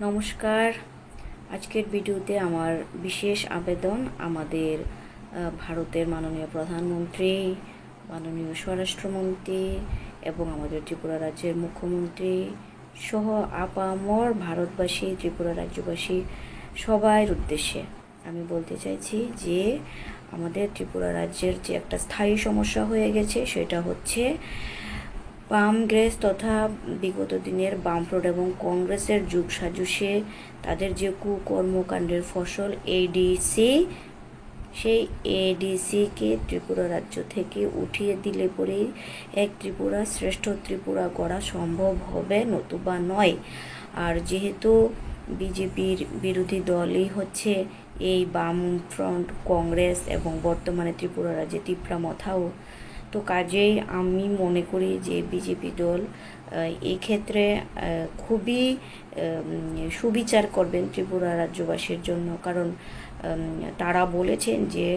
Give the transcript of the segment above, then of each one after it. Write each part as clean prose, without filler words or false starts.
নমস্কার। আজকের ভিডিওতে আমার বিশেষ আবেদন আমাদের ভারতের মাননীয় প্রধানমন্ত্রী, মাননীয় স্বরাষ্ট্রমন্ত্রী এবং আমাদের ত্রিপুরা রাজ্যের মুখ্যমন্ত্রী সহ আপামর ভারতবাসী, ত্রিপুরা রাজ্যবাসী সবার উদ্দেশ্যে আমি বলতে চাইছি যে আমাদের ত্রিপুরা রাজ্যের যে একটা স্থায়ী সমস্যা হয়ে গেছে সেটা হচ্ছে বাম গ্রেস তথা বিগত দিনের বামফ্রন্ট এবং কংগ্রেসের যুগ সাজুসে তাদের যে কুকর্মকাণ্ডের ফসল এডিসি, সেই এডিসিকে ত্রিপুরা রাজ্য থেকে উঠিয়ে দিলে পরেই এক ত্রিপুরা শ্রেষ্ঠ ত্রিপুরা গড়া সম্ভব হবে, নতুবা নয়। আর যেহেতু বিজেপির বিরোধী দলই হচ্ছে এই বামফ্রন্ট কংগ্রেস এবং বর্তমানে ত্রিপুরা রাজ্যে তিপ্রামথাও, তো কাজেই আমি মনে করি যে বিজেপি দল এই ক্ষেত্রে খুবই সুবিচার করবেন ত্রিপুরা রাজ্যবাসীর জন্য। কারণ তারা বলেছেন যে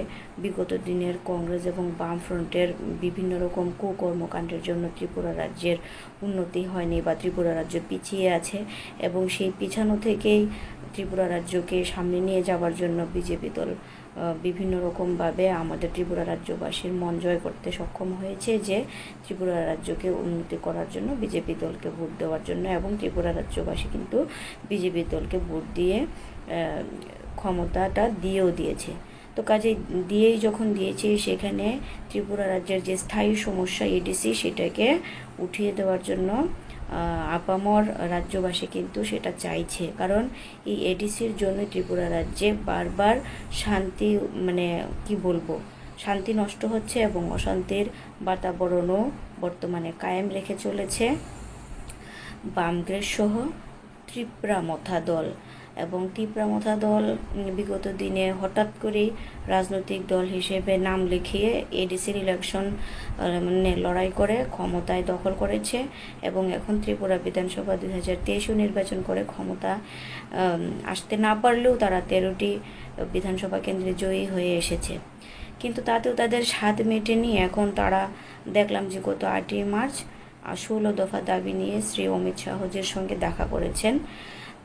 বিগত দিনের কংগ্রেস এবং বামফ্রন্টের বিভিন্ন রকম কুকর্মকাণ্ডের জন্য ত্রিপুরা রাজ্যের উন্নতি হয়নি বা ত্রিপুরা রাজ্য পিছিয়ে আছে, এবং সেই পিছানো থেকেই ত্রিপুরা রাজ্যকে সামনে নিয়ে যাওয়ার জন্য বিজেপি দল বিভিন্ন রকমভাবে আমাদের ত্রিপুরা রাজ্যবাসীর মন জয় করতে সক্ষম হয়েছে, যে ত্রিপুরা রাজ্যকে উন্নতি করার জন্য বিজেপি দলকে ভোট দেওয়ার জন্য, এবং ত্রিপুরা রাজ্যবাসী কিন্তু বিজেপি দলকে ভোট দিয়ে ক্ষমতাটা দিয়েও দিয়েছে। তো কাজে দিয়েই যখন দিয়েছে, সেখানে ত্রিপুরা রাজ্যের যে স্থায়ী সমস্যা এডিসি, সেটাকে উঠিয়ে দেওয়ার জন্য আপামর রাজ্যবাসী কিন্তু সেটা চাইছে। কারণ এই এডিসির জন্য ত্রিপুরা রাজ্যে বারবার শান্তি শান্তি নষ্ট হচ্ছে এবং অশান্তির বাতাবরণও বর্তমানে কায়েম রেখে চলেছে বামগ্রেস সহ ত্রিপ্রামথা দল। এবং ত্রিপ্রামথা দল বিগত দিনে হঠাৎ করেই রাজনৈতিক দল হিসেবে নাম লিখিয়ে এডিসির ইলেকশন লড়াই করে ক্ষমতায় দখল করেছে, এবং এখন ত্রিপুরা বিধানসভা 2023 নির্বাচন করে ক্ষমতা আসতে না পারলেও তারা 13টি বিধানসভা কেন্দ্রে জয়ী হয়ে এসেছে। কিন্তু তাতেও তাদের স্বাদ মেটেনি। এখন তারা দেখলাম যে গত 8ই মার্চ 16 দফা দাবি নিয়ে শ্রী অমিত শাহজির সঙ্গে দেখা করেছেন।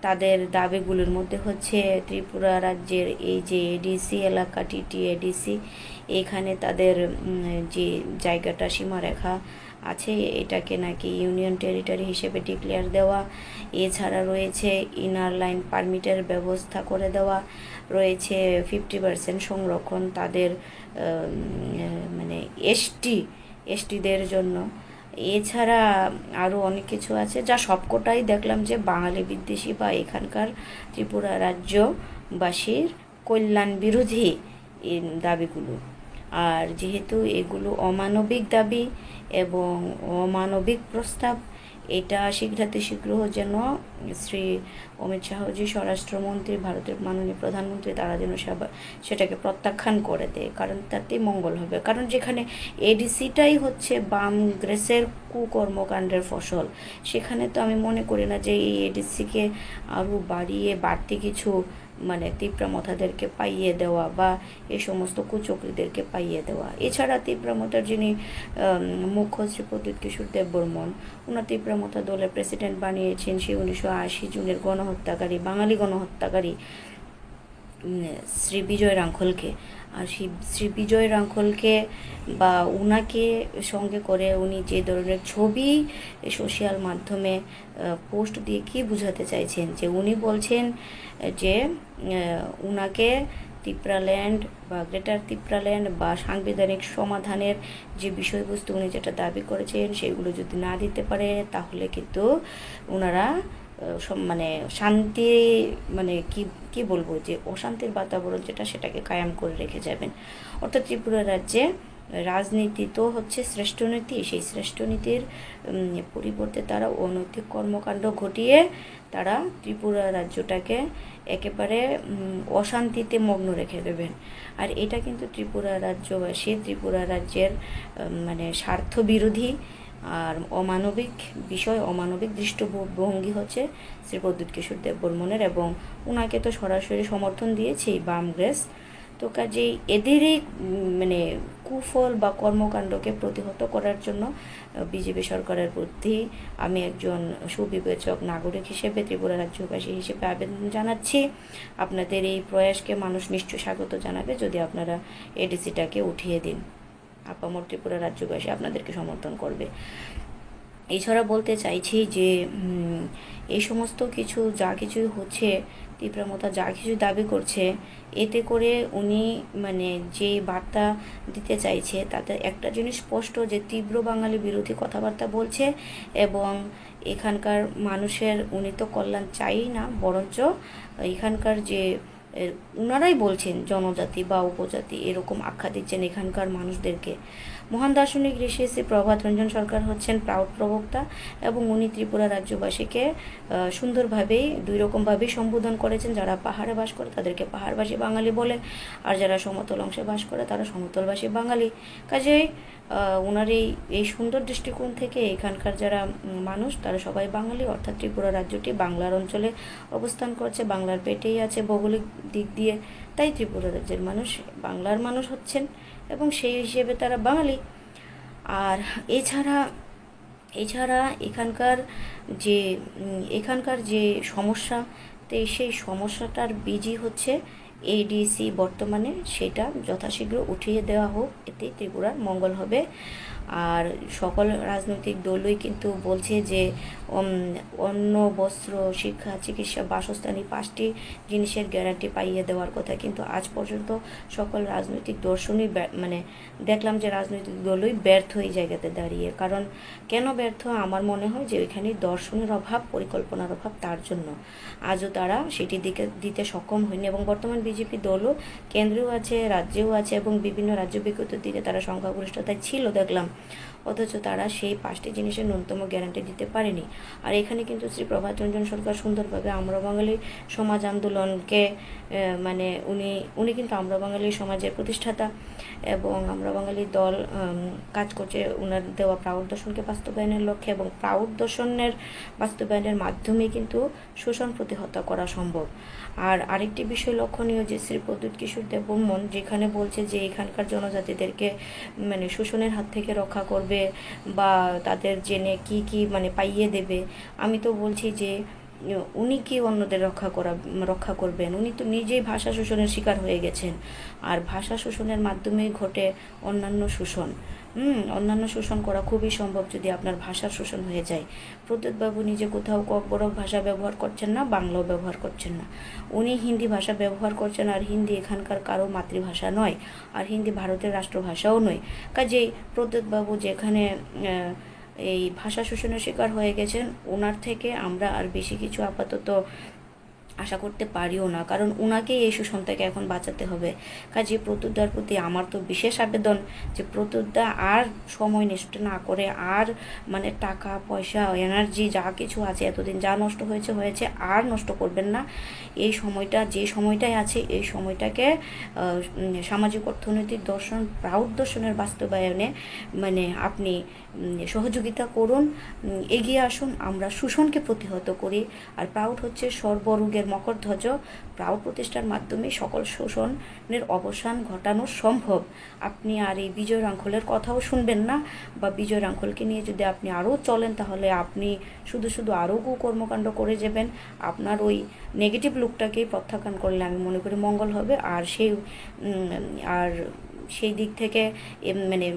তাদের দাবিগুলোর মধ্যে হচ্ছে ত্রিপুরা রাজ্যের এই যে এডিসি এলাকা, টিটি এডিসি, এখানে তাদের যে জায়গাটা সীমারেখা আছে, এটাকে নাকি ইউনিয়ন টেরিটরি হিসেবে ডিক্লেয়ার দেওয়া। এছাড়া রয়েছে ইনার লাইন পারমিটের ব্যবস্থা করে দেওয়া, রয়েছে 50% সংরক্ষণ তাদের এসটিদের জন্য। এছাড়া আরও অনেক কিছু আছে, যা সবকটাই দেখলাম যে বাঙালি বিদ্বেষী বা এখানকার ত্রিপুরা রাজ্যবাসীর কল্যাণ বিরোধী এই দাবিগুলো। আর যেহেতু এগুলো অমানবিক দাবি এবং অমানবিক প্রস্তাব, এটা শীঘ্রাতি শীঘ্র যেন শ্রী অমিত শাহজি স্বরাষ্ট্রমন্ত্রী, ভারতের মাননীয় প্রধানমন্ত্রী, তারা যেন সেটাকে প্রত্যাখ্যান করে দেয়। কারণ তাতেই মঙ্গল হবে। কারণ যেখানে এডিসিটাই হচ্ছে বাম গ্রেসের কুকর্মকাণ্ডের ফসল, সেখানে তো আমি মনে করি না যে এই এডিসিকে আরও বাড়তি কিছু তিপ্রামথাদেরকে পাইয়ে দেওয়া বা এই সমস্ত কুচক্রীদেরকে পাইয়ে দেওয়া। এছাড়া তিপ্রামথার যিনি মুখ্য শ্রী প্রদ্যুৎ কিশোর দেববর্মন, ওনার তিপ্রামথা দলের প্রেসিডেন্ট বানিয়েছেন সেই 1980 জুনের গণহত্যাকারী, বাঙালি গণহত্যাকারী শ্রী বিজয় রাঙ্খলকে। আর শ্রী বিজয় রাঙ্খলকে বা উনাকে সঙ্গে করে উনি যে ধরনের ছবি সোশ্যাল মাধ্যমে পোস্ট দিয়ে কি বোঝাতে চাইছেন, যে উনি বলছেন যে উনাকে তিপ্রাল্যান্ড বা গ্রেটার তিপ্রাল্যান্ড বা সাংবিধানিক সমাধানের যে বিষয়বস্তু উনি যেটা দাবি করেছেন, সেগুলো যদি না দিতে পারে, তাহলে কিন্তু ওনারা শান্তি কি বলবো, যে অশান্তির বাতাবরণ যেটা, সেটাকে কায়েম করে রেখে যাবেন। অর্থাৎ ত্রিপুরা রাজ্যে রাজনীতি তো হচ্ছে শ্রেষ্ঠ নীতি, সেই শ্রেষ্ঠ নীতির পরিবর্তে তারা অনৈতিক কর্মকাণ্ড ঘটিয়ে তারা ত্রিপুরা রাজ্যটাকে একেবারে অশান্তিতে মগ্ন রেখে দেবেন। আর এটা কিন্তু ত্রিপুরা রাজ্যবাসী, ত্রিপুরা রাজ্যের স্বার্থ বিরোধী আর অমানবিক বিষয়, অমানবিক দৃষ্টিভঙ্গি হচ্ছে শ্রী প্রদ্যুৎ কিশোর দেববর্মনের। এবং ওনাকে তো সরাসরি সমর্থন দিয়েছেই বামগ্রেস তো কাজেই এদেরই মানে কুফল বা কর্মকাণ্ডকে প্রতিহত করার জন্য বিজেপি সরকারের প্রতি আমি একজন সুবিবেচক নাগরিক হিসেবে, ত্রিপুরা রাজ্যবাসী হিসেবে আবেদন জানাচ্ছি। আপনাদের এই প্রয়াসকে মানুষ নিশ্চয় স্বাগত জানাবে যদি আপনারা এডিসিটাকে উঠিয়ে দিন। আপামর ত্রিপুরা রাজ্যবাসী আপনাদেরকে সমর্থন করবে। এছাড়া বলতে চাইছি যে এই সমস্ত কিছু যা কিছুই হচ্ছে, তীব্রমতা যা কিছু দাবি করছে, এতে করে উনি মানে যে বার্তা দিতে চাইছে তাতে একটা জিনিস স্পষ্ট যে তীব্র বাঙালি বিরোধী কথাবার্তা বলছে এবং এখানকার মানুষের উনি তো কল্যাণ চাই না, বরঞ্চ এখানকার যে ওনারাই বলছেন জনজাতি বা উপজাতি এরকম আখ্যা দিচ্ছেন এখানকার মানুষদেরকে। মহান দার্শনিক ঋষি শ্রী প্রভাত রঞ্জন সরকার হচ্ছেন প্রাউড প্রবক্তা এবং উনি ত্রিপুরা রাজ্যবাসীকে সুন্দরভাবেই দুই রকমভাবেই সম্বোধন করেছেন। যারা পাহাড়ে বাস করে তাদেরকে পাহাড়বাসী বাঙালি বলে, আর যারা সমতল অংশে বাস করে তারা সমতলবাসী বাঙালি। কাজেই ওনার এই সুন্দর দৃষ্টিকোণ থেকে এখানকার যারা মানুষ তারা সবাই বাঙালি, অর্থাৎ ত্রিপুরা রাজ্যটি বাংলার অঞ্চলে অবস্থান করছে, বাংলার পেটেই আছে ভৌগোলিক দিক দিয়ে, তাই ত্রিপুরা রাজ্যের মানুষ বাংলার মানুষ হচ্ছেন এবং সেই হিসেবে তারা বাঙালি। আর এছাড়া এখানকার যে সমস্যা, তো সেই সমস্যাটার বীজই হচ্ছে এডিসি বর্তমানে, সেটা যথাশীঘ্র উঠিয়ে দেওয়া হোক, এতে ত্রিপুরার মঙ্গল হবে। আর সকল রাজনৈতিক দলই কিন্তু বলছে যে অন্ন, বস্ত্র, শিক্ষা, চিকিৎসা, বাসস্থান এই 5টি জিনিসের গ্যারান্টি পাইয়ে দেওয়ার কথা, কিন্তু আজ পর্যন্ত সকল রাজনৈতিক দর্শনই মানে দেখলাম যে রাজনৈতিক দলই ব্যর্থ এই জায়গাতে দাঁড়িয়ে। কারণ কেন ব্যর্থ? আমার মনে হয় যে ওইখানে দর্শনের অভাব, পরিকল্পনার অভাব, তার জন্য আজও তারা সেটি দিতে সক্ষম হয়নি। এবং বর্তমান বিজেপি দলও কেন্দ্রেও আছে, রাজ্যেও আছে এবং বিভিন্ন রাজ্য বিগত দিনে তারা সংখ্যাগরিষ্ঠতায় ছিল দেখলাম, অথচ তারা সেই 5টি জিনিসের ন্যূনতম গ্যারান্টি দিতে পারেনি। আর এখানে কিন্তু শ্রী প্রভাত রঞ্জন সরকার সুন্দরভাবে আমরা বাঙালি সমাজ আন্দোলনকে মানে উনি কিন্তু আমরা বাঙালি সমাজের প্রতিষ্ঠাতা এবং আমরা বাঙালি দল কাজ করছে ওনার দেওয়া প্রাউড দর্শনকে বাস্তবায়নের লক্ষ্যে, এবং প্রাউড দর্শনের বাস্তবায়নের মাধ্যমে কিন্তু শোষণ প্রতিহত করা সম্ভব। আর আরেকটি বিষয় লক্ষণীয় যে শ্রী প্রদ্যুৎ কিশোর দেববর্মন যেখানে বলছে যে এখানকার জনজাতিদেরকে মানে শোষণের হাত থেকে রক্ষা করবে বা তাদের জেনে কি মানে পাইয়ে দেবে, আমি তো বলছি যে উনি কি অন্যদের রক্ষা করবেন? উনি তো নিজেই ভাষা শোষণের শিকার হয়ে গেছেন, আর ভাষা শোষণের মাধ্যমেই ঘটে অন্যান্য শোষণ। অন্যান্য শোষণ করা খুবই সম্ভব যদি আপনার ভাষার শোষণ হয়ে যায়। প্রদ্যুৎবাবু নিজে কোথাও ককবরক ভাষা ব্যবহার করছেন না, বাংলাও ব্যবহার করছেন না, উনি হিন্দি ভাষা ব্যবহার করছেন, আর হিন্দি এখানকার কারো মাতৃভাষা নয়, আর হিন্দি ভারতের রাষ্ট্রভাষাও নয়। কাজেই প্রদ্যুৎবাবু যেখানে এই ভাষা শোষণের শিকার হয়ে গেছেন, ওনার থেকে আমরা আর বেশি কিছু আপাতত আশা করতে পারিও না, কারণ ওনাকেই এই শোষণ থেকে এখন বাঁচাতে হবে। কাজে প্রদ্যুৎদার প্রতি আমার তো বিশেষ আবেদন যে প্রদ্যুৎদা আর সময় নষ্ট না করে, আর মানে টাকা পয়সা এনার্জি যা কিছু আছে এতদিন যা নষ্ট হয়েছে আর নষ্ট করবেন না। এই সময়টা যে সময়টাই আছে এই সময়টাকে সামাজিক অর্থনৈতিক দর্শন, প্রাউড দর্শনের বাস্তবায়নে মানে আপনি সহযোগিতা করুন, এগিয়ে আসুন, আমরা শোষণকে প্রতিহত করি। আর প্রাউড হচ্ছে সর্বরোগের মকরধ্বজ, প্রাউড প্রতিষ্ঠার মাধ্যমে সকল শোষণের অবসান ঘটানো সম্ভব। আপনি আর এই বিজয় রাঙ্খলের কথাও শুনবেন না, বা বিজয় রাঙ্খলকে নিয়ে যদি আপনি আরও চলেন তাহলে আপনি শুধু আরও কর্মকাণ্ড করে যাবেন। আপনার ওই নেগেটিভ লুকটাকেই প্রত্যাখ্যান করলে আমি মনে করি মঙ্গল হবে। আর সেই দিক থেকে মানে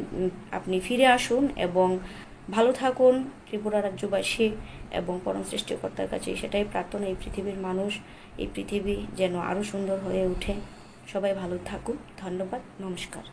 আপনি ফিরে আসুন এবং ভালো থাকুন ত্রিপুরা রাজ্যবাসী, এবং পরম সৃষ্টিকর্তার কাছে সেটাই প্রার্থনা, এই পৃথিবীর মানুষ, এই পৃথিবী যেন আরও সুন্দর হয়ে ওঠে। সবাই ভালো থাকুন। ধন্যবাদ, নমস্কার।